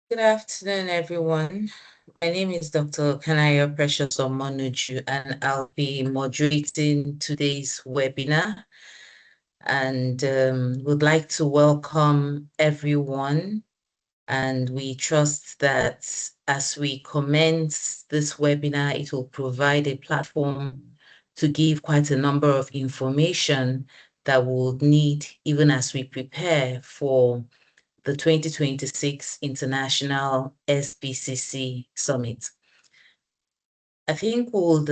Good afternoon, everyone. My name is Dr. Kanaya Precious Omonuju, and I'll be moderating today's webinar. And would like to welcome everyone. And we trust that as we commence this webinar, it will provide a platform to give quite a number of information that we'll need even as we prepare for the 2026 International SBCC Summit. I think we'll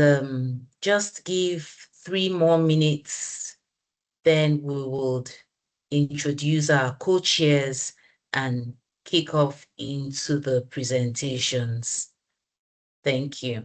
just give 3 more minutes, then we would introduce our co-chairs and kick off into the presentations. Thank you.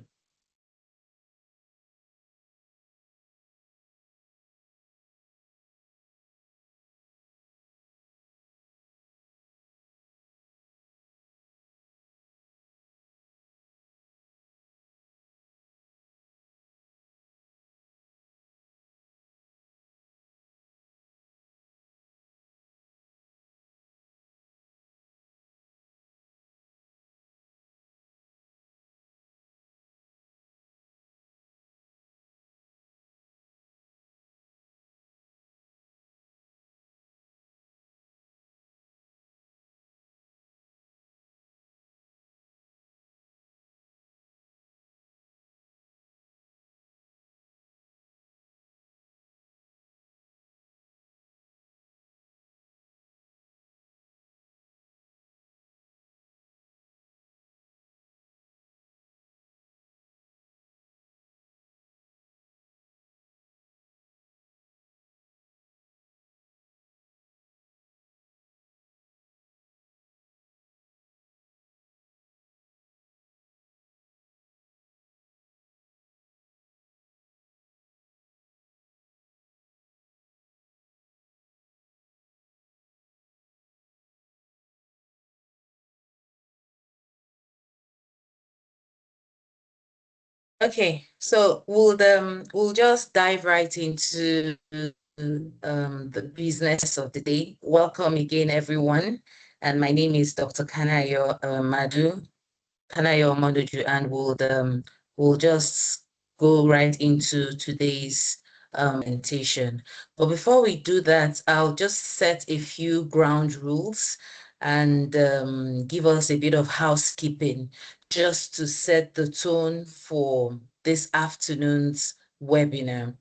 Okay, so we'll just dive right into the business of the day. Welcome again, everyone. And my name is Dr. Kanayo Maduju, and we'll just go right into today's presentation. But before we do that, I'll just set a few ground rules and give us a bit of housekeeping just to set the tone for this afternoon's webinar.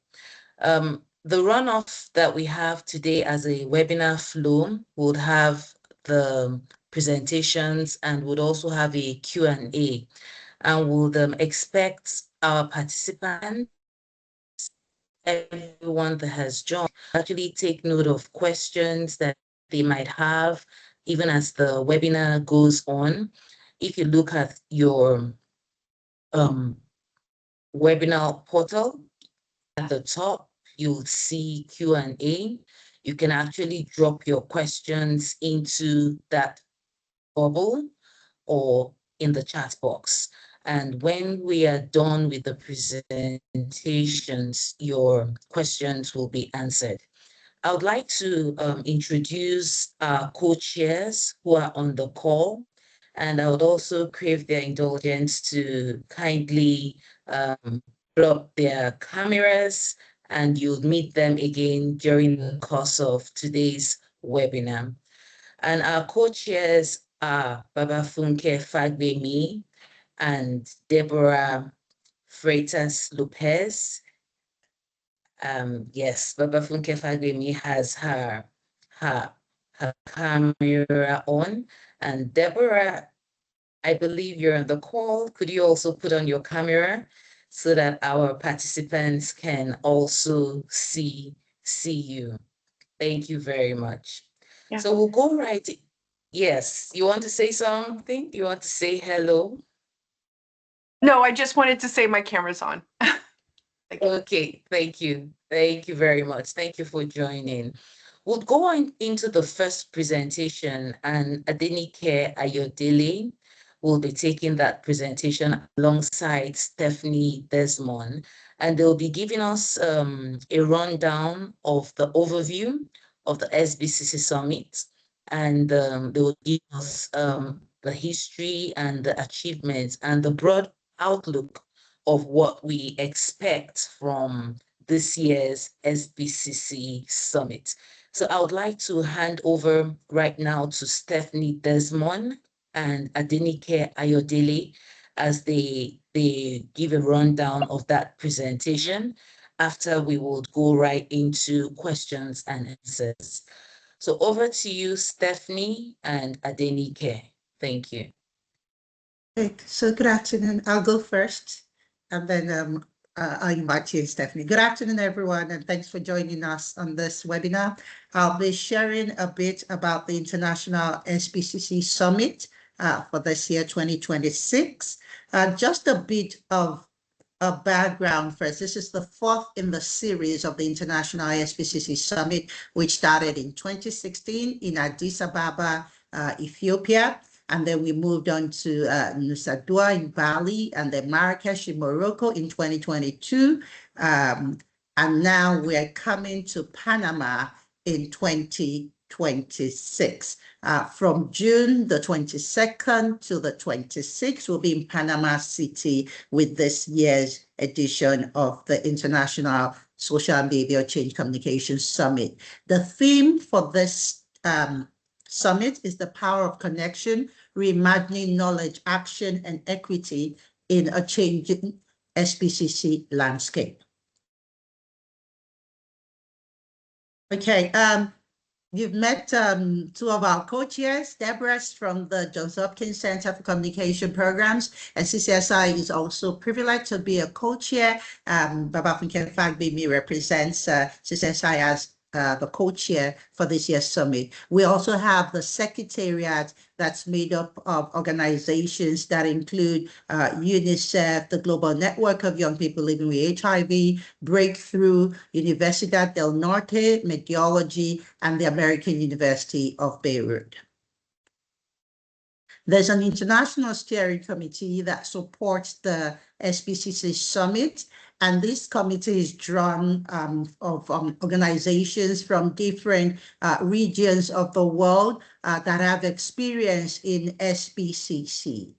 The runoff that we have today as a webinar flow would have the presentations and would also have a Q&A, and would expect our participants, everyone that has joined, actually take note of questions that they might have even as the webinar goes on. If you look at your webinar portal, at the top, you'll see Q&A. You can actually drop your questions into that bubble or in the chat box. And when we are done with the presentations, your questions will be answered. I would like to introduce our co-chairs who are on the call, and I would also crave their indulgence to kindly pull up their cameras, and you'll meet them again during the course of today's webinar. And our co-chairs are Babafunke Fagbemi and Deborah Freitas Lopez. Yes, Babafunke Fagbemi has her camera on. And Deborah, I believe you're on the call. Could you also put on your camera so that our participants can also see you? Thank you very much. Yeah. So we'll go right. Yes, you want to say something? You want to say hello? No, I just wanted to say my camera's on. Okay, thank you. Thank you very much. Thank you for joining. We'll go on into the first presentation, and Adenike Ayodele will be taking that presentation alongside Stephanie Desmond, and they'll be giving us a rundown of the overview of the SBCC Summit, and they will give us the history and the achievements and the broad outlook of what we expect from this year's SBCC summit. So I would like to hand over right now to Stephanie Desmond and Adenike Ayodele as they give a rundown of that presentation. After we will go right into questions and answers. So over to you, Stephanie and Adenike. Thank you. Okay, so good afternoon. I'll go first, and then I'll invite you, Stephanie. Good afternoon, everyone, and thanks for joining us on this webinar. I'll be sharing a bit about the International SBCC Summit for this year, 2026. Just a bit of a background first. This is the fourth in the series of the International SBCC Summit, which started in 2016 in Addis Ababa, Ethiopia. And then we moved on to Nusa Dua in Bali, and then Marrakesh in Morocco in 2022. And now we're coming to Panama in 2026. From June the 22nd to the 26th, we'll be in Panama City with this year's edition of the International Social and Behavioral Change Communication Summit. The theme for this summit is the power of connection, reimagining knowledge, action, and equity in a changing SBCC landscape. Okay, you've met two of our co-chairs, Deborah's from the Johns Hopkins Center for Communication Programs, and CCSI is also privileged to be a co-chair. Babafunke Fagbemi represents CCSI as the co-chair for this year's summit. We also have the secretariat that's made up of organizations that include UNICEF, the Global Network of Young People Living with HIV, Breakthrough, Universidad del Norte, Meteorology, and the American University of Beirut. There's an international steering committee that supports the SBCC Summit, and this committee is drawn of organizations from different regions of the world that have experience in SBCC.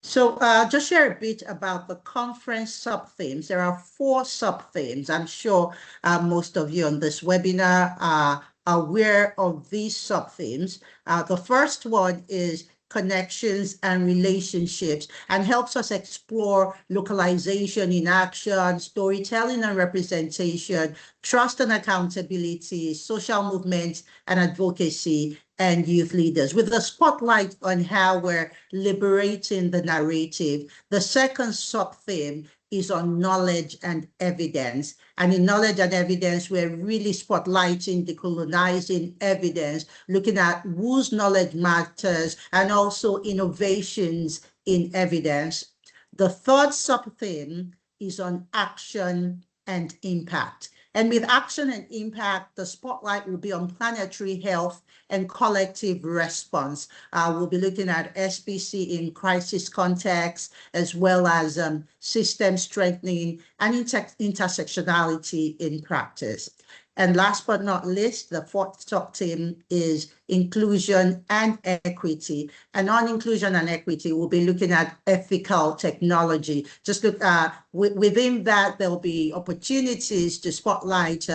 So just share a bit about the conference sub-themes. There are 4 sub-themes. I'm sure most of you on this webinar are aware of these sub-themes. The first one is connections and relationships, and helps us explore localization in action, storytelling and representation, trust and accountability, social movements and advocacy, and youth leaders, with a spotlight on how we're liberating the narrative. The second sub-theme is on knowledge and evidence. And in knowledge and evidence, we're really spotlighting decolonizing evidence, looking at whose knowledge matters, and also innovations in evidence. The third sub-theme is on action and impact. And with action and impact, the spotlight will be on planetary health and collective response. We'll be looking at SBC in crisis context, as well as system strengthening and intersectionality in practice. And last but not least, the fourth sub-theme is inclusion and equity. And on inclusion and equity, we'll be looking at ethical technology. Just look within that, there'll be opportunities to spotlight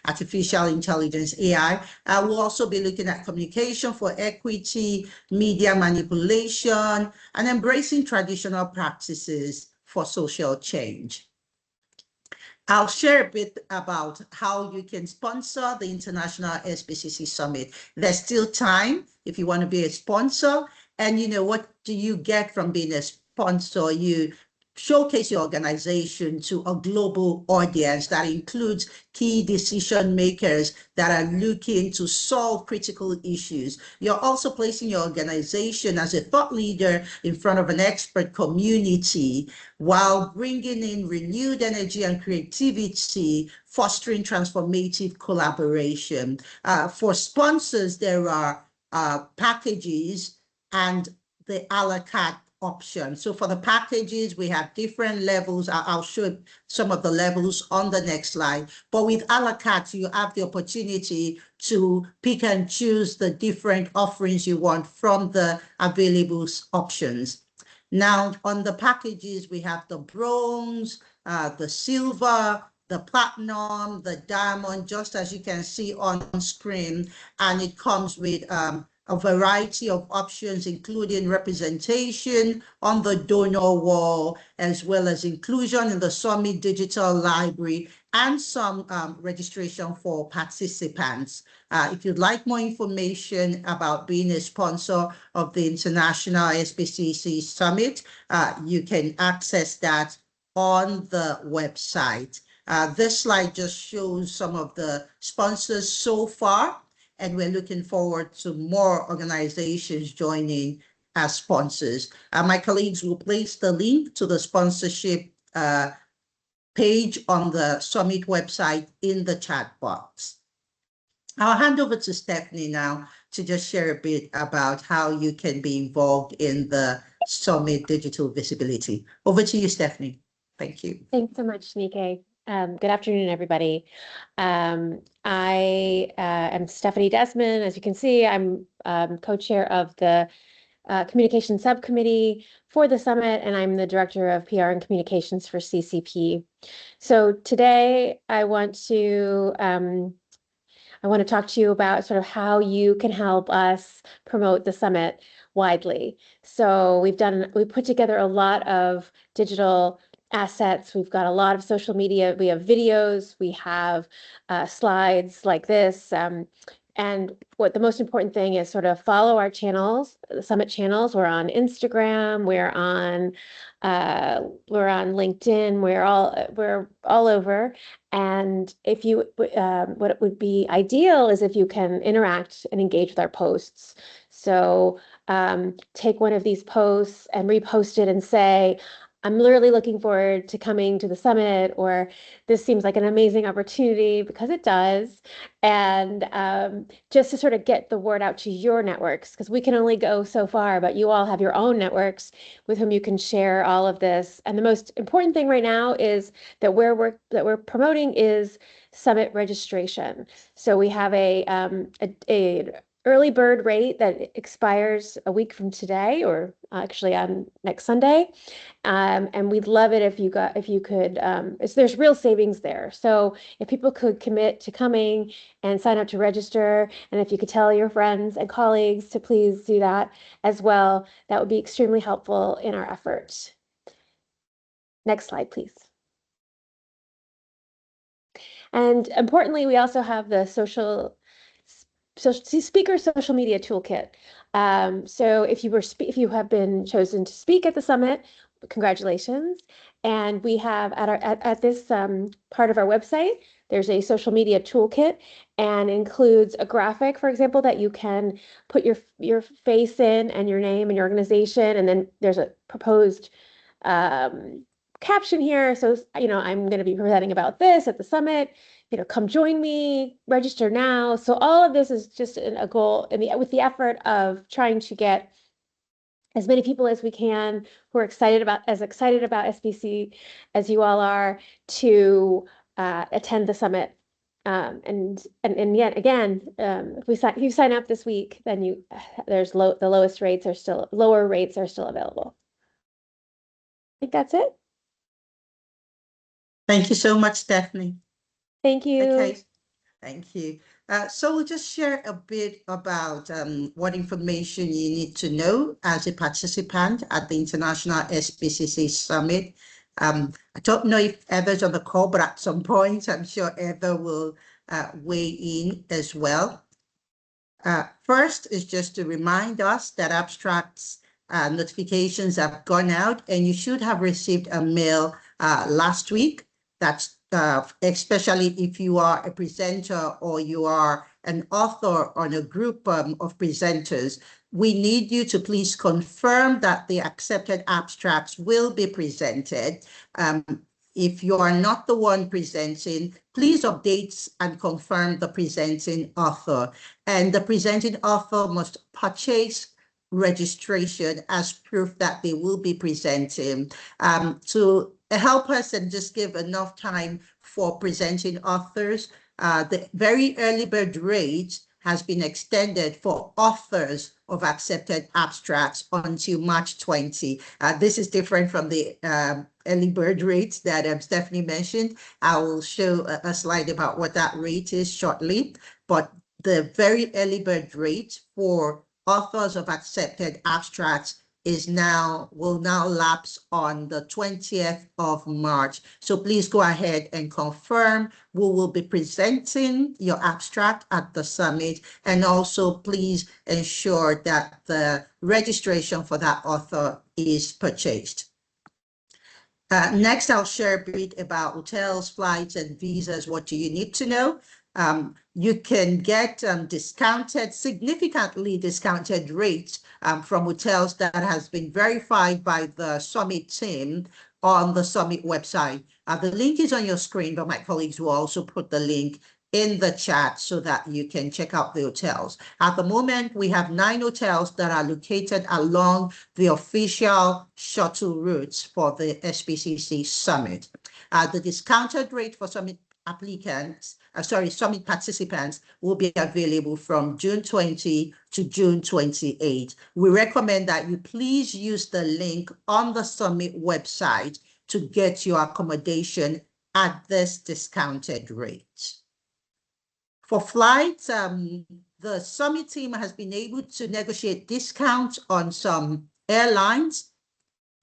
artificial intelligence, AI. We'll also be looking at communication for equity, media manipulation, and embracing traditional practices for social change. I'll share a bit about how you can sponsor the International SBCC Summit. There's still time if you want to be a sponsor. And you know, what do you get from being a sponsor? You showcase your organization to a global audience that includes key decision makers that are looking to solve critical issues. You're also placing your organization as a thought leader in front of an expert community while bringing in renewed energy and creativity, fostering transformative collaboration. For sponsors, there are packages and the a la carte options. So for the packages, we have different levels. I'll show some of the levels on the next slide. But with a la carte, you have the opportunity to pick and choose the different offerings you want from the available options. Now, on the packages, we have the bronze, the silver, the platinum, the diamond, just as you can see on screen, and it comes with a variety of options, including representation on the donor wall, as well as inclusion in the Summit Digital Library, and some registration for participants. If you'd like more information about being a sponsor of the International SBCC Summit, you can access that on the website. This slide just shows some of the sponsors so far, and we're looking forward to more organizations joining as sponsors. My colleagues will place the link to the sponsorship page on the Summit website in the chat box. I'll hand over to Stephanie now to just share a bit about how you can be involved in the Summit Digital Visibility. Over to you, Stephanie. Thank you. Thanks so much, Nike. Good afternoon, everybody. I am Stephanie Desmond. As you can see, I'm co-chair of the Communications Subcommittee for the Summit, and I'm the Director of PR and Communications for CCP. So today I want to talk to you about sort of how you can help us promote the Summit widely. So we put together a lot of digital assets. We've got a lot of social media. We have videos, we have slides like this. And what the most important thing is sort of follow our channels, the Summit channels. We're on Instagram, we're on LinkedIn, we're all over. And if you, what would be ideal is if you can interact and engage with our posts. So take one of these posts and repost it and say, I'm literally looking forward to coming to the summit, or this seems like an amazing opportunity, because it does. And just to sort of get the word out to your networks, because we can only go so far, but you all have your own networks with whom you can share all of this. And the most important thing right now is that we're promoting is summit registration. So we have a early bird rate that expires a week from today, or actually on next Sunday. And we'd love it if you could, there's real savings there. So if people could commit to coming and sign up to register, and if you could tell your friends and colleagues to please do that as well, that would be extremely helpful in our efforts. Next slide, please. And importantly, we also have the speaker social media toolkit. So if you have been chosen to speak at the summit, congratulations. And we have at this part of our website, there's a social media toolkit, and includes a graphic, for example, that you can put your face in and your name and your organization, and then there's a proposed caption here. So, I'm going to be presenting about this at the summit. Come join me, register now. So all of this is just a goal with the effort of trying to get as many people as we can who are excited about SBC as you all are to attend the summit. And yet again, if you sign up this week, then the lower rates are still available. I think that's it. Thank you so much, Stephanie. Thank you. Okay, thank you. So we'll just share a bit about what information you need to know as a participant at the International SBCC Summit. I don't know if Heather's on the call, but at some point, I'm sure Heather will weigh in as well. First is just to remind us that abstracts notifications have gone out, and you should have received a mail last week. That's especially if you are a presenter or you are an author on a group of presenters. We need you to please confirm that the accepted abstracts will be presented. If you are not the one presenting, please update and confirm the presenting author. And the presenting author must purchase registration as proof that they will be presenting. To help us and just give enough time for presenting authors, the very early bird rate has been extended for authors of accepted abstracts until March 20. This is different from the early bird rate that Stephanie mentioned. I will show a slide about what that rate is shortly, but the very early bird rate for authors of accepted abstracts will now lapse on the 20th of March. So please go ahead and confirm. We will be presenting your abstract at the summit, and also please ensure that the registration for that author is purchased. Next, I'll share a bit about hotels, flights, and visas. What do you need to know? You can get significantly discounted rates from hotels that has been verified by the summit team on the summit website. The link is on your screen, but my colleagues will also put the link in the chat so that you can check out the hotels. At the moment, we have 9 hotels that are located along the official shuttle routes for the SBCC summit. The discounted rate for summit summit participants will be available from June 20 to June 28. We recommend that you please use the link on the summit website to get your accommodation at this discounted rate. For flights, the summit team has been able to negotiate discounts on some airlines,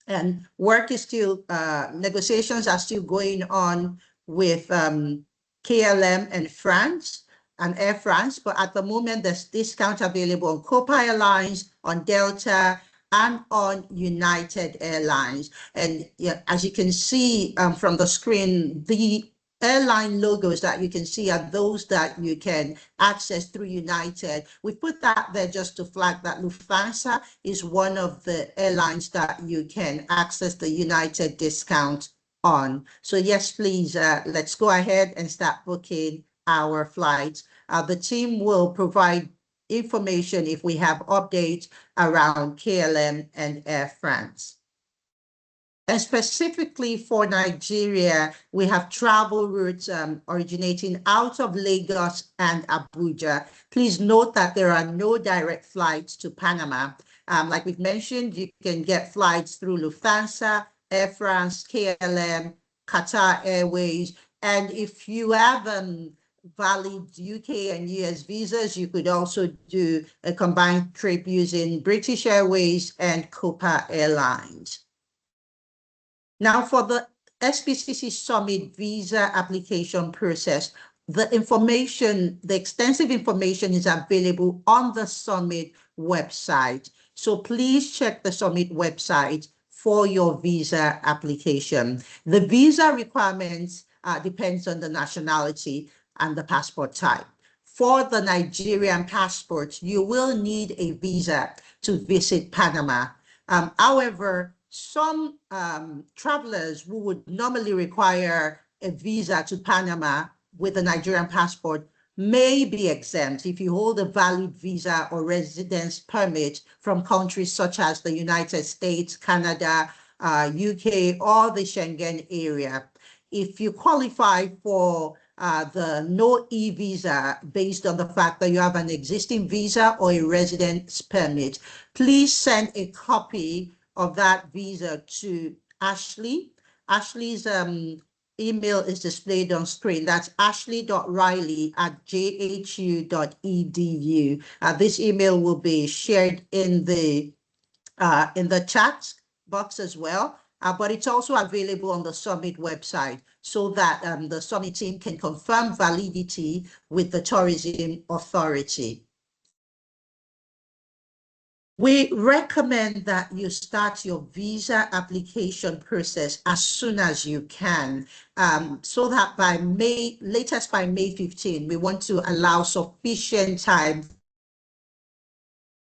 and work is still, negotiations are still going on with KLM and France and Air France, but at the moment there's discount available on Copa Airlines, on Delta, and on United Airlines. And yeah, as you can see from the screen, the airline logos that you can see are those that you can access through United. We put that there just to flag that Lufthansa is one of the airlines that you can access the United discount on. So yes, please, let's go ahead and start booking our flights. The team will provide information if we have updates around KLM and Air France. And specifically for Nigeria, we have travel routes originating out of Lagos and Abuja. Please note that there are no direct flights to Panama. Like we've mentioned, you can get flights through Lufthansa, Air France, KLM, Qatar Airways. And if you have valid UK and US visas, you could also do a combined trip using British Airways and Copa Airlines. Now, for the SBCC Summit visa application process, the extensive information is available on the Summit website. So please check the Summit website for your visa application. The visa requirements depends on the nationality and the passport type. For the Nigerian passport, you will need a visa to visit Panama. However, some travelers who would normally require a visa to Panama with a Nigerian passport may be exempt if you hold a valid visa or residence permit from countries such as the United States, Canada, UK, or the Schengen area. If you qualify for the no e-visa based on the fact that you have an existing visa or a residence permit, please send a copy of that visa to Ashley. Ashley's email is displayed on screen. That's ashley.riley@jhu.edu. This email will be shared in the chat box as well, but it's also available on the Summit website so that the Summit team can confirm validity with the Tourism Authority. We recommend that you start your visa application process as soon as you can, so that by latest by May 15, we want to allow sufficient time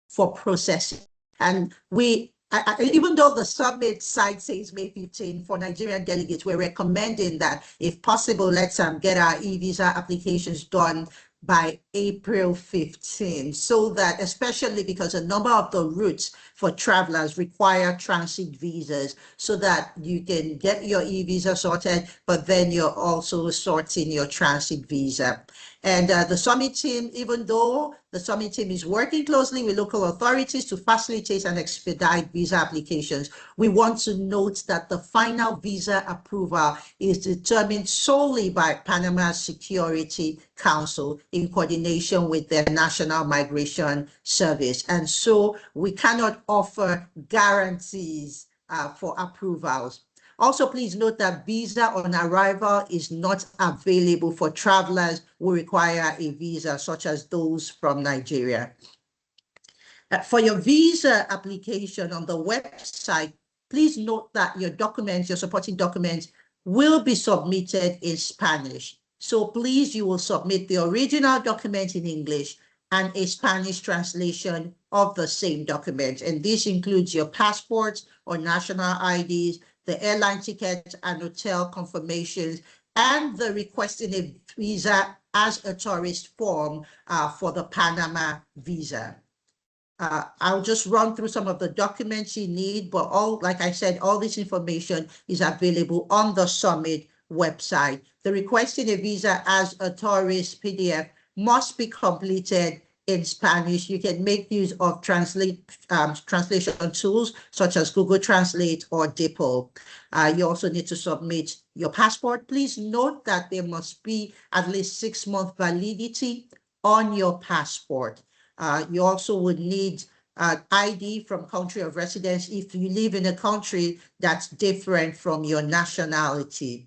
for processing. And even though the summit site says May 15, for Nigerian delegates, we're recommending that if possible, let's get our e-visa applications done by April 15, so that, especially because a number of the routes for travelers require transit visas, so that you can get your e-visa sorted, but then you're also sorting your transit visa. And the summit team, even though the summit team is working closely with local authorities to facilitate and expedite visa applications, we want to note that the final visa approval is determined solely by Panama Security Council in coordination with their National Migration Service. And so we cannot offer guarantees for approvals. Also, please note that visa on arrival is not available for travelers who require a visa, such as those from Nigeria. For your visa application on the website, please note that your documents, your supporting documents, will be submitted in Spanish. So please, you will submit the original document in English and a Spanish translation of the same document. And this includes your passports or national IDs, the airline tickets and hotel confirmations, and the requesting a visa as a tourist form for the Panama visa. I'll just run through some of the documents you need, but like I said, all this information is available on the summit website. The requesting a visa as a tourist PDF must be completed in Spanish. You can make use of translation tools such as Google Translate or DeepL. You also need to submit your passport. Please note that there must be at least 6-month validity on your passport. You also would need ID from country of residence if you live in a country that's different from your nationality.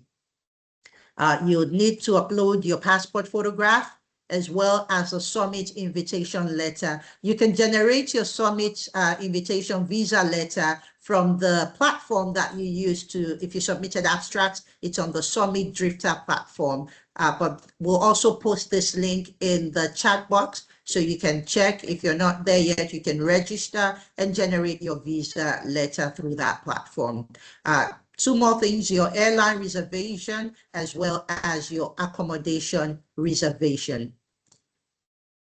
You'll need to upload your passport photograph as well as a summit invitation letter. You can generate your summit invitation visa letter from the platform that you use to, if you submitted abstracts, it's on the Summit Drifter platform. But we'll also post this link in the chat box so you can check. If you're not there yet, you can register and generate your visa letter through that platform. 2 more things, your airline reservation as well as your accommodation reservation.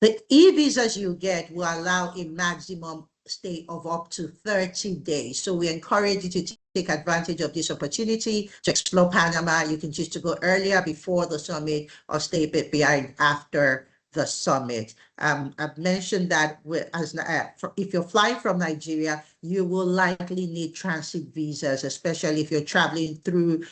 The e-visas you get will allow a maximum stay of up to 30 days. So we encourage you to take advantage of this opportunity to explore Panama. You can choose to go earlier before the summit or stay a bit behind after the summit. I've mentioned that if you're flying from Nigeria, you will likely need transit visas, especially if you're traveling through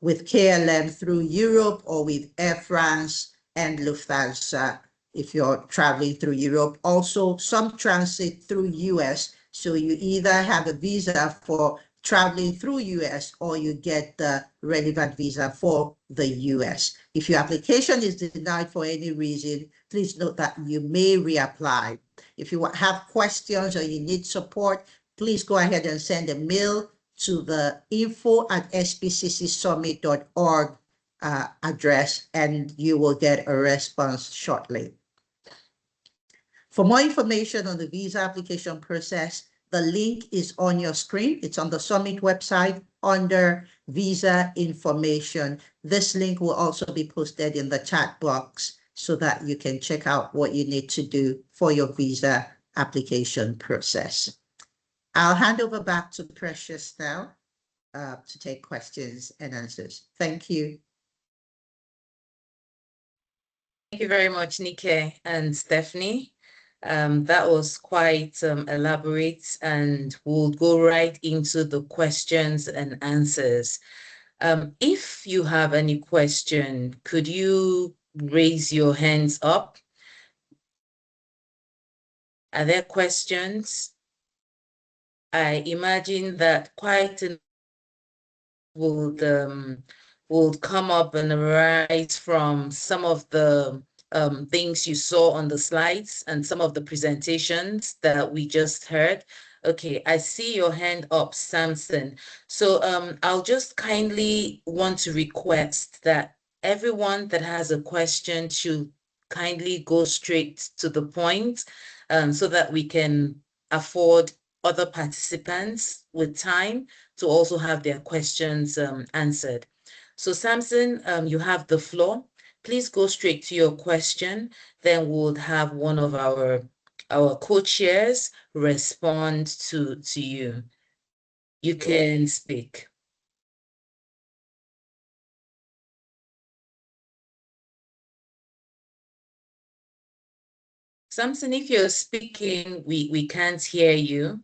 with KLM through Europe or with Air France and Lufthansa. If you're traveling through Europe, also some transit through US. So you either have a visa for traveling through US or you get the relevant visa for the US. If your application is denied for any reason, please note that you may reapply. If you have questions or you need support, please go ahead and send a mail to the info@sbccsummit.org address and you will get a response shortly. For more information on the visa application process, the link is on your screen. It's on the Summit website under visa information. This link will also be posted in the chat box so that you can check out what you need to do for your visa application process. I'll hand over back to Precious now to take questions and answers. Thank you. Thank you very much, Nike and Stephanie. That was quite elaborate, and we'll go right into the questions and answers. If you have any question, could you raise your hands up? Are there questions? I imagine that quite a would come up and arise from some of the things you saw on the slides and some of the presentations that we just heard. Okay, I see your hand up, Samson. So I'll just kindly want to request that everyone that has a question should kindly go straight to the point so that we can afford other participants with time to also have their questions answered. So Samson, you have the floor. please go straight to your question. Then we'll have one of our co-chairs respond to you. You can speak. Samson, if you're speaking, we can't hear you.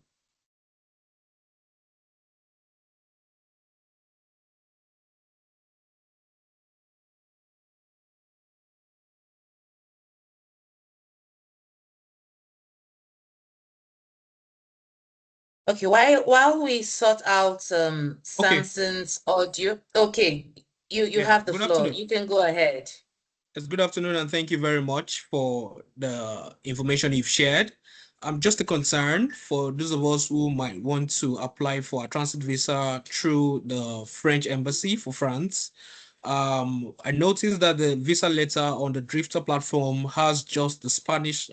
Okay, while we sort out Samson's audio. Okay, you have the Good floor. afternoon. You can go ahead. Yes, good afternoon, and thank you very much for the information you've shared. Just a concern for those of us who might want to apply for a transit visa through the French embassy for France. I noticed that the visa letter on the Drifter platform has just the Spanish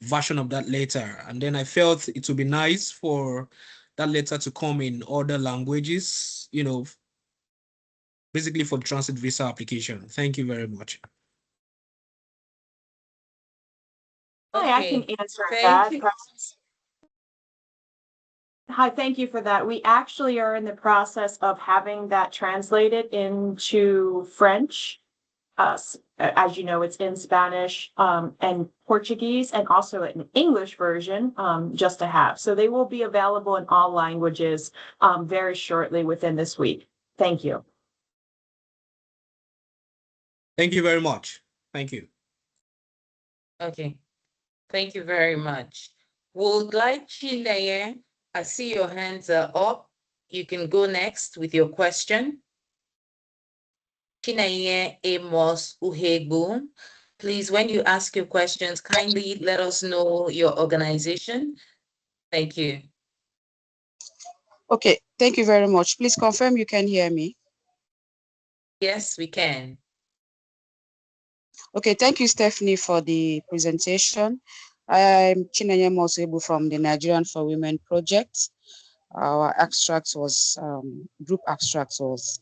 version of that letter, and then I felt it would be nice for that letter to come in other languages, basically for the transit visa application. Thank you very much. Hi, I can Okay, answer thank that. you. Hi, thank you for that. We actually are in the process of having that translated into French. As you know, it's in Spanish and Portuguese, and also an English version just to have. So they will be available in all languages very shortly within this week. Thank you. Thank you very much. Thank you. Okay, thank you very much. Would like Chineye, I see your hands are up. You can go next with your question. Chineye Amos Uhegbu. Please, when you ask your questions, kindly let us know your organization. Thank you. Okay, thank you very much. Please confirm you can hear me. Yes, we can. Okay, thank you, Stephanie, for the presentation. I'm Chinenye Mosebu from the Nigerian for Women Project. Our abstract was, group abstract was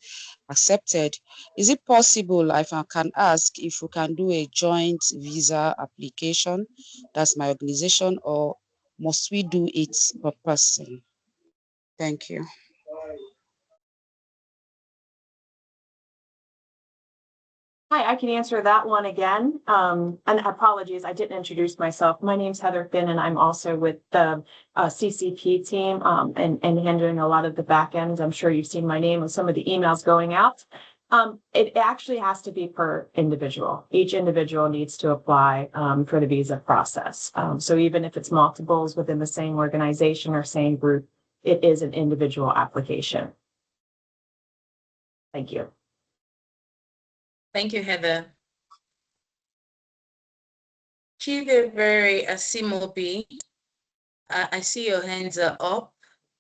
accepted. Is it possible, if I can ask, if we can do a joint visa application? That's my organization, or must we do it per person? Thank you. Hi, I can answer that one again. And apologies, I didn't introduce myself. My name's Heather Finn, and I'm also with the CCP team and handling a lot of the back ends. I'm sure you've seen my name and some of the emails going out. It actually has to be per individual. Each individual needs to apply for the visa process. So even if it's multiples within the same organization or same group, it is an individual application. Thank you. Thank you, Heather. Chidebere Asimobi, I see your hands are up.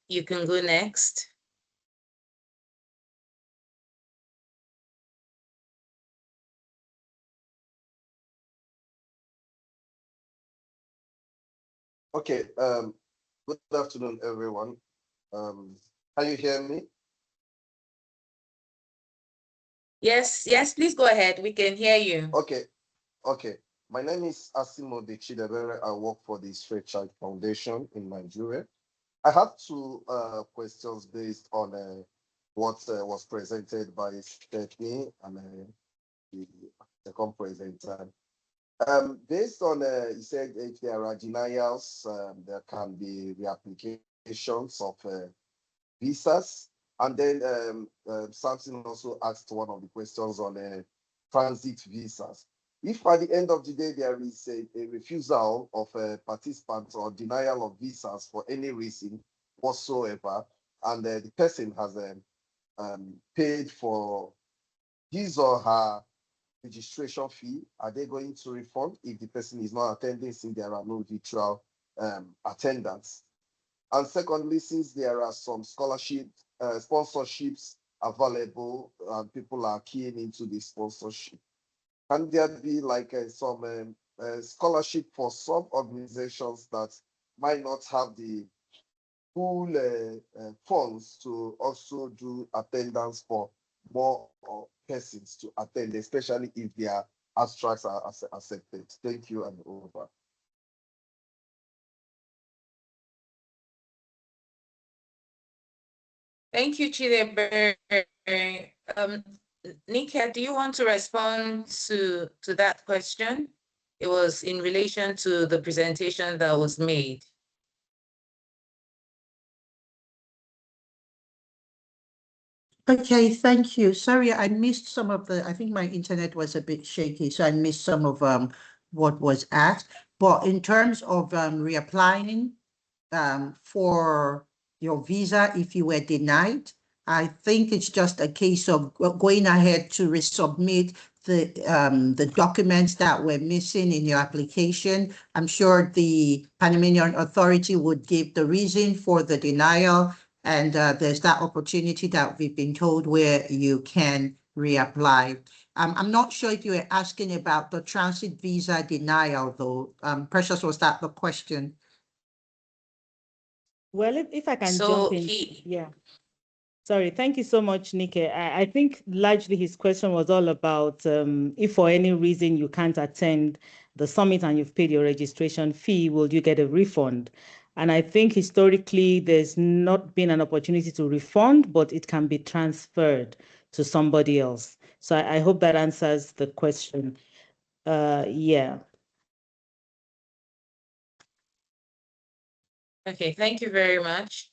You can go next. Okay, good afternoon, everyone. Can you hear me? Yes, please go ahead. We can hear you. Okay. My name is Asimo de Chidebere. I work for the Straight Child Foundation in Nigeria. I have two questions based on what was presented by Stephanie and the second presenter. Based on, you said if there are denials, there can be reapplications of visas. And then Samson also asked one of the questions on transit visas. If at the end of the day there is a refusal of participants or denial of visas for any reason whatsoever, and the person has paid for his or her registration fee, are they going to refund if the person is not attending since there are no virtual attendance? And secondly, since there are some sponsorships available and people are keying into the sponsorship, can there be like some scholarship for some organizations that might not have the full funds to also do attendance for more persons to attend, especially if their abstracts are accepted. Thank you, and over. Thank you, Chidebere. Nika, do you want to respond to that question? It was in relation to the presentation that was made. Okay, thank you. Sorry, I missed some of I think my internet was a bit shaky, so I missed some of what was asked. But in terms of reapplying for your visa if you were denied, I think it's just a case of going ahead to resubmit the documents that were missing in your application. I'm sure the Panamanian Authority would give the reason for the denial, and there's that opportunity that we've been told where you can reapply. I'm not sure if you were asking about the transit visa denial, though. Precious, was that the question? Well, if I can So jump in, yeah. Sorry, thank you so much, Nike. I think largely his question was all about if for any reason you can't attend the summit and you've paid your registration fee, will you get a refund? And I think historically there's not been an opportunity to refund, but it can be transferred to somebody else. So I hope that answers the question. Yeah. Okay, thank you very much.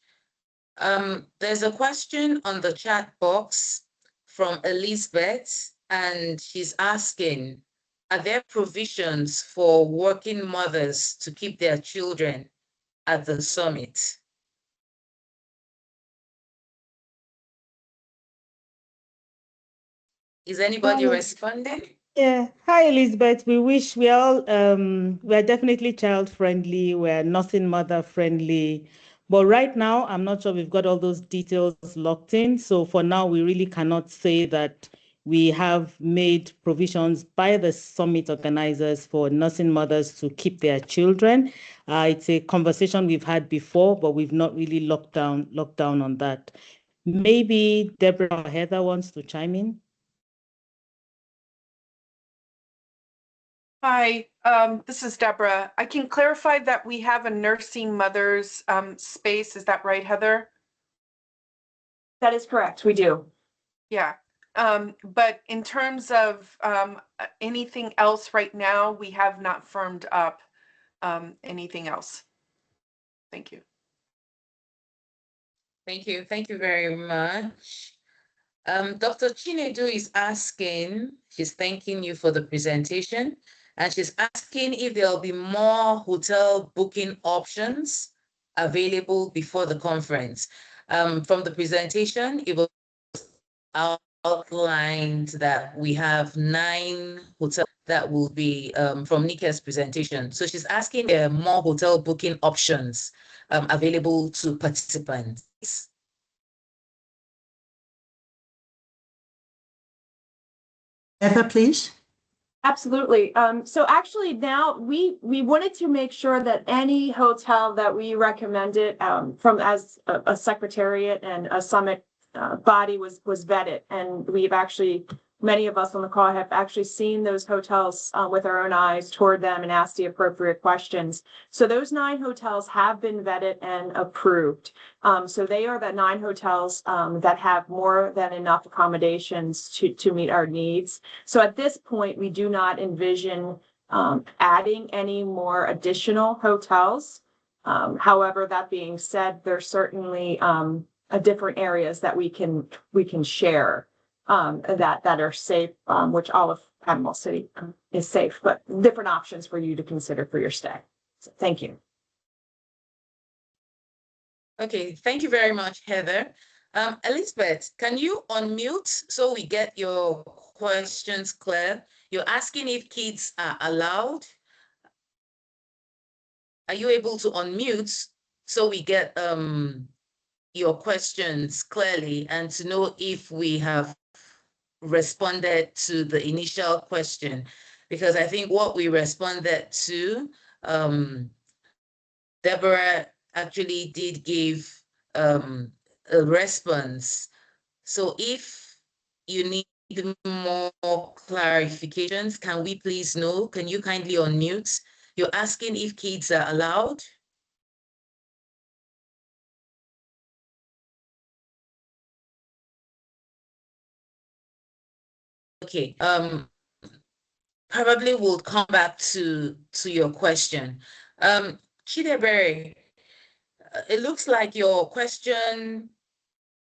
There's a question on the chat box from Elizabeth, and she's asking, are there provisions for working mothers to keep their children at the summit? Is anybody responding? Yeah. Hi, Elizabeth. We are definitely child friendly. We're nothing mother friendly. But right now, I'm not sure we've got all those details locked in. So for now, we really cannot say that we have made provisions by the summit organizers for nursing mothers to keep their children. It's a conversation we've had before, but we've not really locked down on that. Maybe Deborah or Heather wants to chime in. Hi, this is Deborah. I can clarify that we have a nursing mothers space. Is that right, Heather? That is correct. We do. Yeah. But in terms of anything else right now, we have not firmed up anything else. Thank you. Thank you. Thank you very much. Dr. Chinedu is asking, she's thanking you for the presentation, and she's asking if there'll be more hotel booking options available before the conference. From the presentation, it was outlined that we have 9 hotels that will be from Nika's presentation. So she's asking if there are more hotel booking options available to participants. Eva, please. Absolutely. So actually now we wanted to make sure that any hotel that we recommended from as a secretariat and a summit body was vetted. And we've actually, many of us on the call have actually seen those hotels with our own eyes, toured them and asked the appropriate questions. So those 9 hotels have been vetted and approved. So they are the 9 hotels that have more than enough accommodations to meet our needs. So at this point, we do not envision adding any more additional hotels. However, that being said, there's certainly different areas that we can share that are safe, which all of Panama City is safe, but different options for you to consider for your stay. So thank you. Okay, thank you very much, Heather. Elizabeth, can you unmute so we get your questions clear? You're asking if kids are allowed. Are you able to unmute so we get your questions clearly and to know if we have responded to the initial question? Because I think what we responded to, Deborah actually did give a response. So if you need more clarifications, can we please know? Can you kindly unmute? You're asking if kids are allowed? Okay, probably we'll come back to your question. Chidebere, it looks like your question,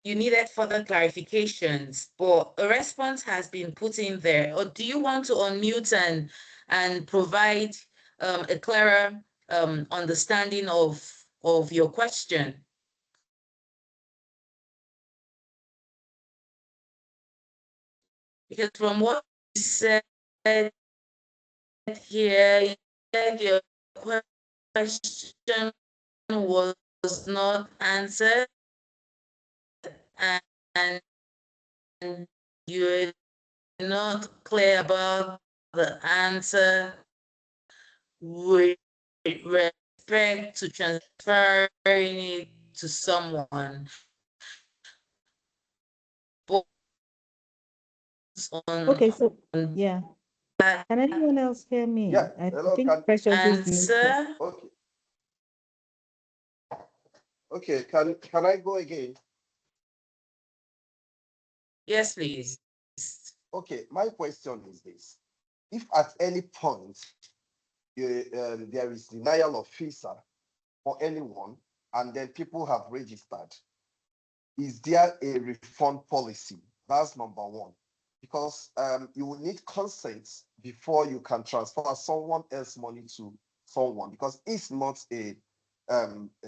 you needed further clarifications, but a response has been put in there. Or do you want to unmute and provide a clearer understanding of your question? Because from what you said here, your question was not answered, and you're not clear about the answer with respect to transferring it to someone. Okay, so yeah. Can anyone else hear me? Yeah. I Hello, think Precious is Answer. Okay. Okay, can I go again? Yes, please. Okay, my question is this. If at any point there is denial of visa for anyone, and then people have registered, is there a refund policy? That's number one. Because you will need consent before you can transfer someone else's money to someone, because it's not a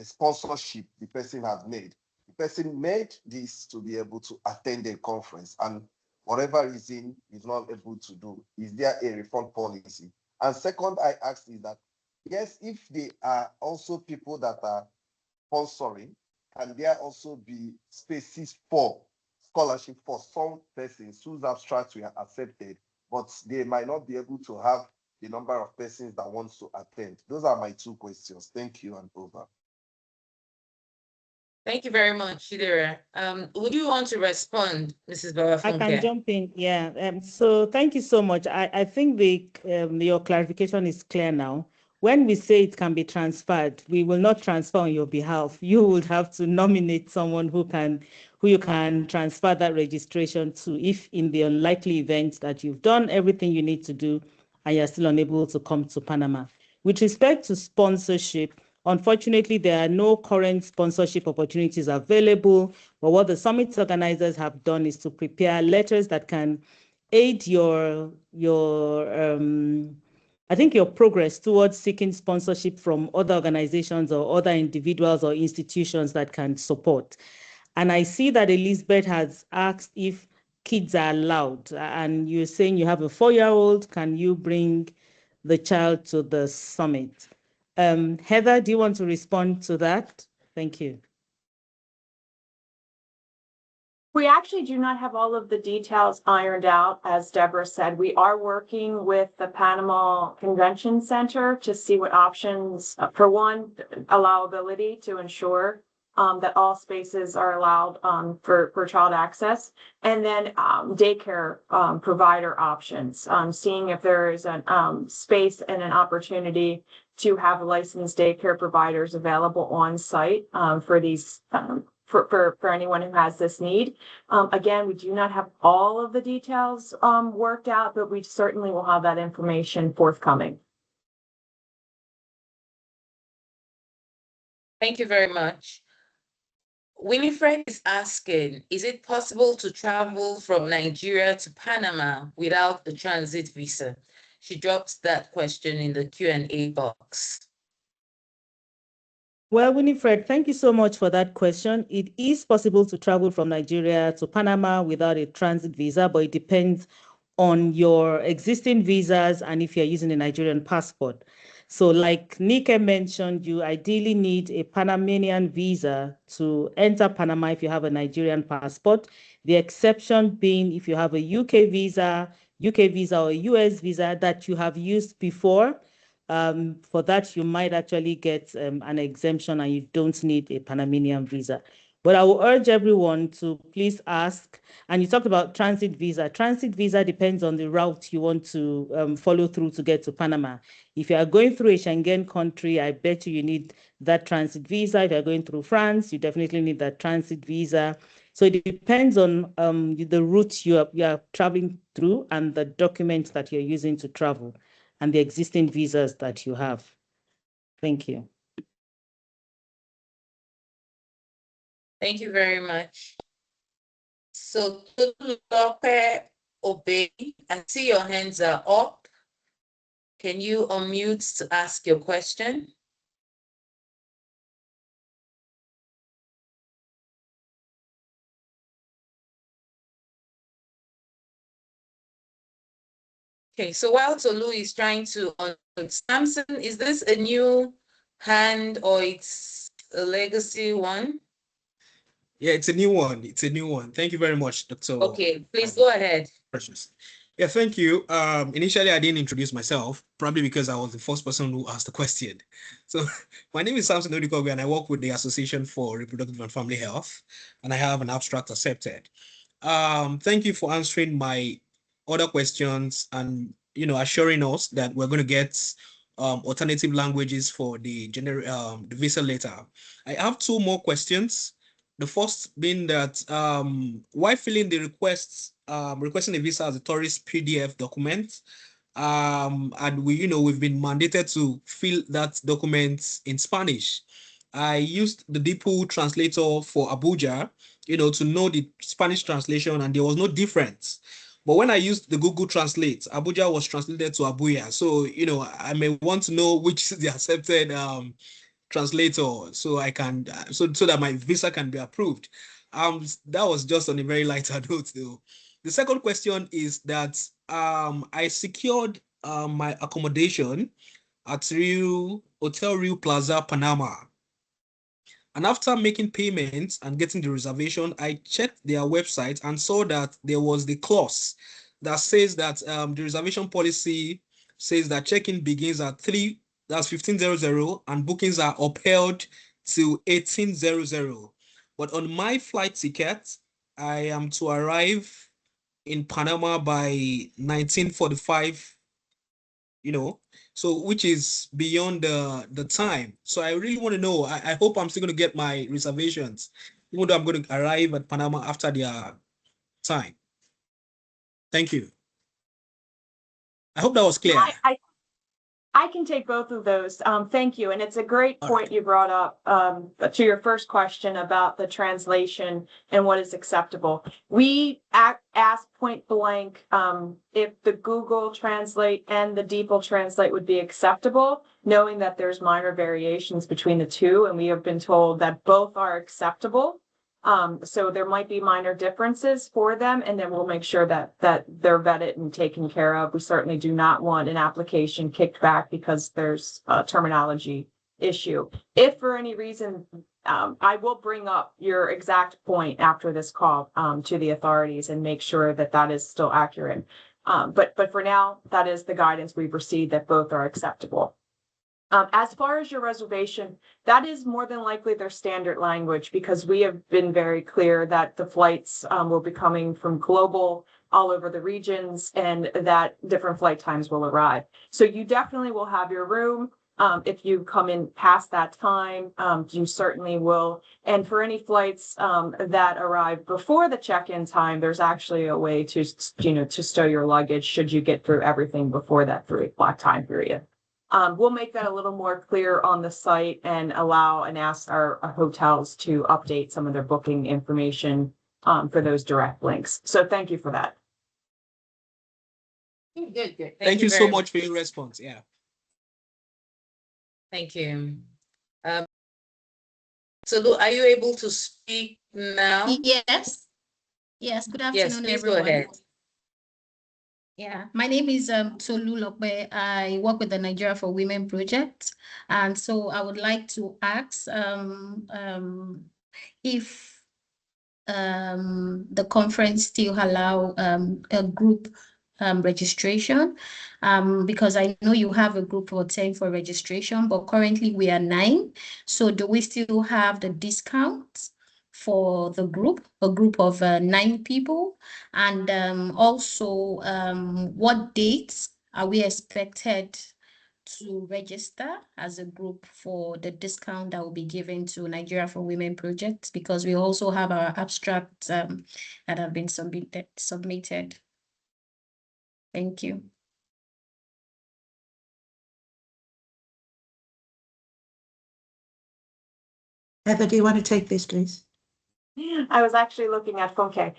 sponsorship the person has made. The person made this to be able to attend a conference, and whatever reason is not able to do. Is there a refund policy? And second, I asked is that, yes, if they are also people that are sponsoring, can there also be spaces for scholarship for some persons whose abstracts were accepted, but they might not be able to have the number of persons that wants to attend? Those are my two questions. Thank you, and over. Thank you very much, Chidera. Would you want to respond, Mrs. Babafunke? I can jump in, yeah. So thank you so much. I think your clarification is clear now. When we say it can be transferred, we will not transfer on your behalf. You would have to nominate someone who you can transfer that registration to, if in the unlikely event that you've done everything you need to do and you're still unable to come to Panama. With respect to sponsorship, unfortunately, there are no current sponsorship opportunities available, but what the summit organizers have done is to prepare letters that can aid your progress towards seeking sponsorship from other organizations or other individuals or institutions that can support. And I see that Elizabeth has asked if kids are allowed, and you're saying you have a 4-year-old, can you bring the child to the summit? Heather, do you want to respond to that? Thank you. We actually do not have all of the details ironed out. As Deborah said, we are working with the Panama Convention Center to see what options, for one, allowability to ensure that all spaces are allowed for child access, and then daycare provider options, seeing if there is a space and an opportunity to have licensed daycare providers available on site for these for anyone who has this need. Again, we do not have all of the details worked out, but we certainly will have that information forthcoming. Thank you very much. Winifred is asking, is it possible to travel from Nigeria to Panama without a transit visa? She dropped that question in the Q&A box. Well, Winifred, thank you so much for that question. It is possible to travel from Nigeria to Panama without a transit visa, but it depends on your existing visas and if you're using a Nigerian passport. So like Nike mentioned, you ideally need a Panamanian visa to enter Panama if you have a Nigerian passport. The exception being if you have a UK visa or a US visa that you have used before. For that, you might actually get an exemption and you don't need a Panamanian visa. But I will urge everyone to please ask. And you talked about transit visa. Transit visa depends on the route you want to follow through to get to Panama. If you are going through a Schengen country, I bet you need that transit visa. If you're going through France, you definitely need that transit visa. So it depends on the route you are traveling through and the documents that you're using to travel and the existing visas that you have. Thank you. Thank you very much. So, Tolulope Obey, I see your hands are up. Can you unmute to ask your question? Okay, so while Tolu is trying to unmute, Samson, is this a new hand or it's a legacy one? Yeah, it's a new one. It's a new one. Thank you very much, Dr. Okay, please go ahead. Precious. Yeah, thank you. Initially, I didn't introduce myself, probably because I was the first person who asked the question. So my name is Samson Odikobe, and I work with the Association for Reproductive and Family Health, and I have an abstract accepted. Thank you for answering my other questions and assuring us that we're going to get alternative languages for the visa letter. I have two more questions. The first being that while filling the requests, requesting a visa as a tourist PDF document, and we've been mandated to fill that document in Spanish. I used the DeepL translator for Abuja, to know the Spanish translation, and there was no difference. But when I used the Google Translate, Abuja was translated to Abuja. So, I may want to know which is the accepted translator so I can so that my visa can be approved. That was just on a very lighter note though. The second question is that I secured my accommodation at Hotel Rio Plaza, Panama. And after making payments and getting the reservation, I checked their website and saw that there was the clause that says that the reservation policy says that check-in begins at 15:00 and bookings are upheld till 18:00. But on my flight ticket, I am to arrive in Panama by 19:45, so which is beyond the time. So I really want to know, I hope I'm still going to get my reservations, even though I'm going to arrive at Panama after their time. Thank you. I hope that was clear. I can take both of those. Thank you. And it's a great point you brought up to your first question about the translation and what is acceptable. We asked point blank if the Google Translate and the DeepL Translate would be acceptable, knowing that there's minor variations between the two, and we have been told that both are acceptable. So there might be minor differences for them, and then we'll make sure that they're vetted and taken care of. We certainly do not want an application kicked back because there's a terminology issue. If for any reason, I will bring up your exact point after this call to the authorities and make sure that that is still accurate. But for now, that is the guidance we've received, that both are acceptable. As far as your reservation, that is more than likely their standard language, because we have been very clear that the flights will be coming from global all over the regions, and that different flight times will arrive. So you definitely will have your room. If you come in past that time, you certainly will. And for any flights that arrive before the check-in time, there's actually a way to stow your luggage should you get through everything before that 3 o'clock time period. We'll make that a little more clear on the site and allow and ask our hotels to update some of their booking information for those direct links. So thank you for that. Good. Thank you so much for your response. Yeah. Thank you. So are you able to speak now? Yes. Good afternoon, yes, please everyone. Go ahead. Yeah, my name is Tolulope. I work with the Nigeria for Women project, and so I would like to ask if the conference still allow a group registration, because I know you have a group of 10 for registration, but currently we are 9. So do we still have the discount for the group, a group of 9 people, and also what dates are we expected to register as a group for the discount that will be given to Nigeria for Women project, because we also have our abstracts that have been submitted. Thank you. Heather, do you want to take this, please? I was actually looking at Funke.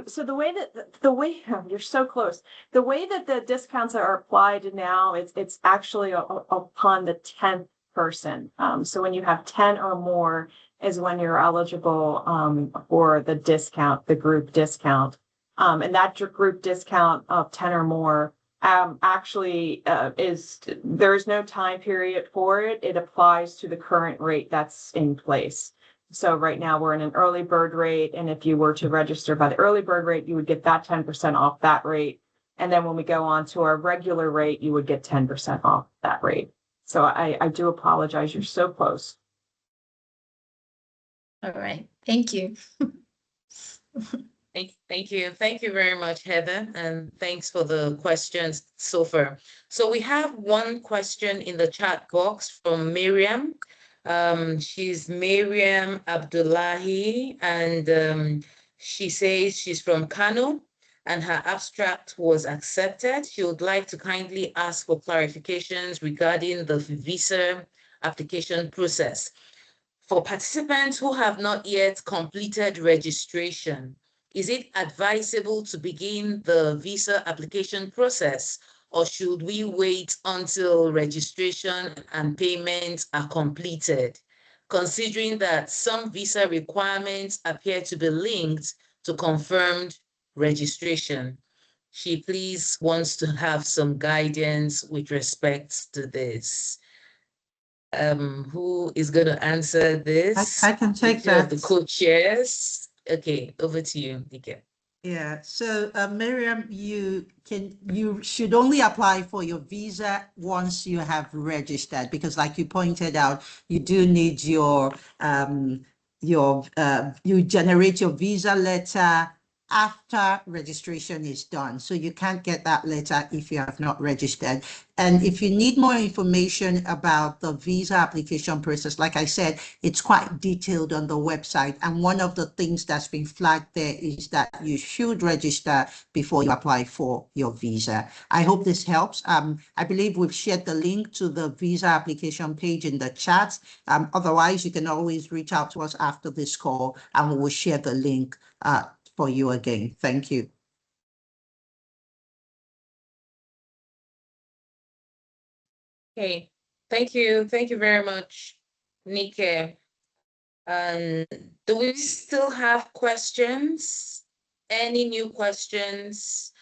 So the way that you're so close. The way that the discounts are applied now, it's actually upon the 10th person. So when you have 10 or more is when you're eligible for the discount, the group discount. And that group discount of 10 or more actually there's no time period for it. It applies to the current rate that's in place. So right now we're in an early bird rate, and if you were to register by the early bird rate, you would get that 10% off that rate. And then when we go on to our regular rate, you would get 10% off that rate. So I do apologize. You're so close. All right. Thank you. Thank you. Thank you very much, Heather, and thanks for the questions so far. So we have one question in the chat box from Miriam. She's Miriam Abdullahi, and she says she's from Kano, and her abstract was accepted. She would like to kindly ask for clarifications regarding the visa application process. For participants who have not yet completed registration, is it advisable to begin the visa application process, or should we wait until registration and payments are completed, considering that some visa requirements appear to be linked to confirmed registration? She please wants to have some guidance with respect to this. Who is going to answer this? I can take that. The that. co-chairs. Okay, over to you, Dike. Yeah, so Miriam, you should only apply for your visa once you have registered, because like you pointed out, you do need you generate your visa letter after registration is done. So you can't get that letter if you have not registered. And if you need more information about the visa application process, like I said, it's quite detailed on the website. And one of the things that's been flagged there is that you should register before you apply for your visa. I hope this helps. I believe we've shared the link to the visa application page in the chat. Otherwise, you can always reach out to us after this call and we will share the link for you again. Thank you. Okay, thank you. Thank you very much, Nike. Do we still have questions? Any new questions?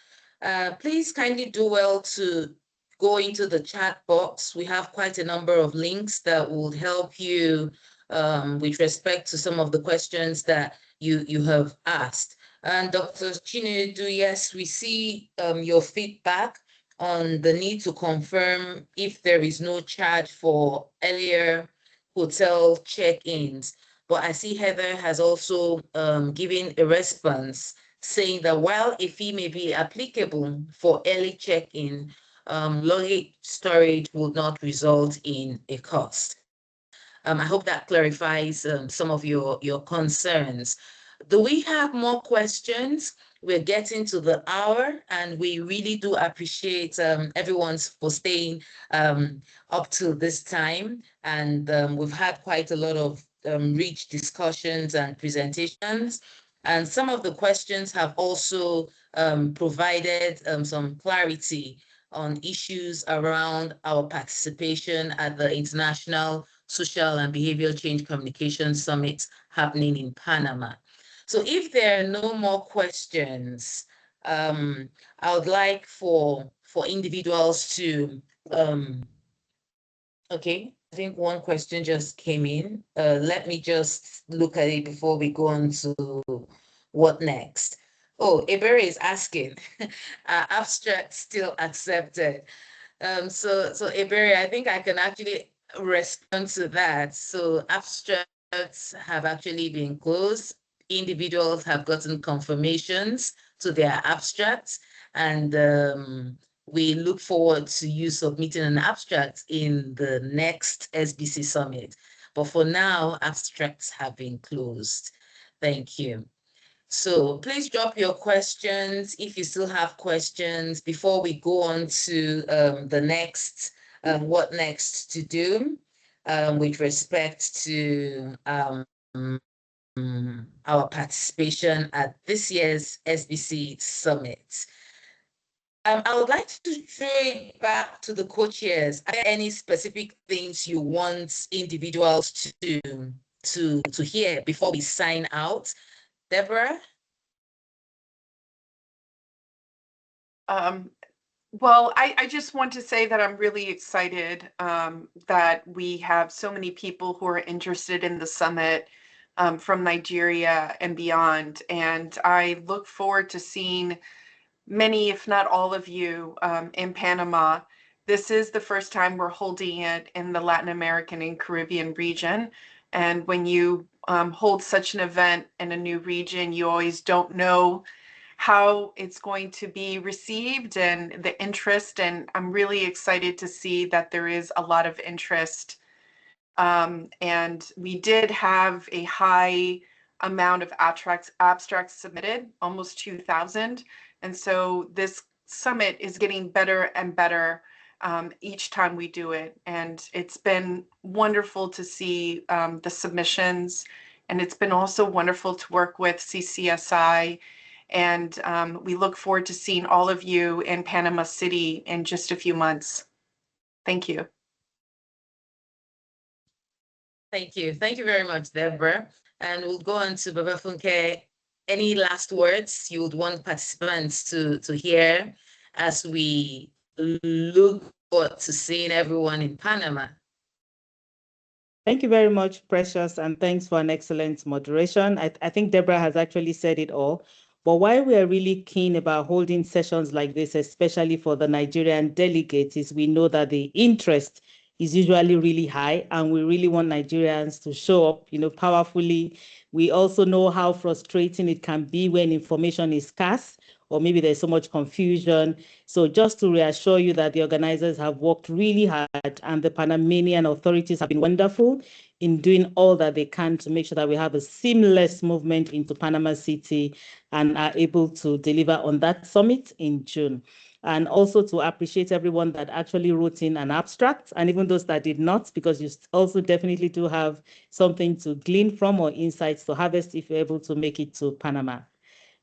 Please kindly do well to go into the chat box. We have quite a number of links that will help you with respect to some of the questions that you have asked. And Dr. Chinedu, yes, we see your feedback on the need to confirm if there is no charge for earlier hotel check-ins. But I see Heather has also given a response saying that while a fee may be applicable for early check-in, luggage storage will not result in a cost. I hope that clarifies some of your concerns. Do we have more questions? We're getting to the hour, and we really do appreciate everyone's for staying up to this time. And we've had quite a lot of rich discussions and presentations. And some of the questions have also provided some clarity on issues around our participation at the International Social and Behavioral Change Communication Summit happening in Panama. So if there are no more questions, I would like for individuals to, okay, I think one question just came in. Let me just look at it before we go on to what next. Oh, Ebere is asking, abstract still accepted? So Ebere, I think I can actually respond to that. So abstracts have actually been closed individuals have gotten confirmations to their abstracts, and we look forward to you submitting an abstract in the next SBC Summit. But for now, abstracts have been closed. Thank you. So please drop your questions if you still have questions before we go on to the next, what next to do with respect to our participation at this year's SBC Summit. I would like to throw it back to the co-chairs. Are there any specific things you want individuals to hear before we sign out? Deborah? Well, I just want to say that I'm really excited that we have so many people who are interested in the summit from Nigeria and beyond. And I look forward to seeing many, if not all of you in Panama. This is the first time we're holding it in the Latin American and Caribbean region. And when you hold such an event in a new region, you always don't know how it's going to be received and the interest. And I'm really excited to see that there is a lot of interest. And we did have a high amount of abstracts submitted, almost 2,000. And so this summit is getting better and better each time we do it. And it's been wonderful to see the submissions. And it's been also wonderful to work with CCSI. And we look forward to seeing all of you in Panama City in just a few months. Thank you. Thank you. Thank you very much, Deborah. And we'll go on to Baba Funke. Any last words you would want participants to hear as we look forward to seeing everyone in Panama? Thank you very much, Precious, and thanks for an excellent moderation. I think Deborah has actually said it all. But why we are really keen about holding sessions like this, especially for the Nigerian delegates, is we know that the interest is usually really high, and we really want Nigerians to show up, powerfully. We also know how frustrating it can be when information is scarce, or maybe there's so much confusion. So just to reassure you that the organizers have worked really hard, and the Panamanian authorities have been wonderful in doing all that they can to make sure that we have a seamless movement into Panama City and are able to deliver on that summit in June. And also to appreciate everyone that actually wrote in an abstract, and even those that did not, because you also definitely do have something to glean from or insights to harvest if you're able to make it to Panama.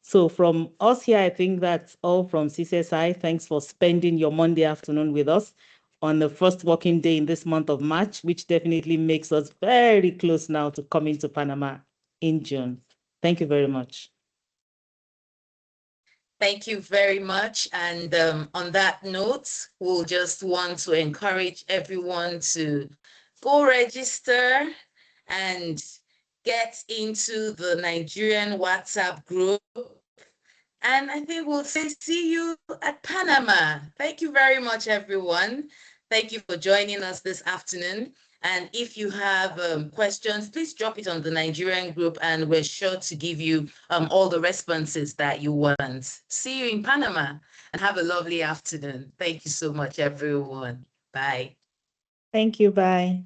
So from us here, I think that's all from CCSI. Thanks for spending your Monday afternoon with us on the first working day in this month of March, which definitely makes us very close now to coming to Panama in June. Thank you very much. Thank you very much. And on that note, we'll just want to encourage everyone to go register and get into the Nigerian WhatsApp group. And I think we'll say see you at Panama. Thank you very much, everyone. Thank you for joining us this afternoon. And if you have questions, please drop it on the Nigerian group, and we're sure to give you all the responses that you want. See you in Panama, and have a lovely afternoon. Thank you so much, everyone. Bye. Thank you. Bye.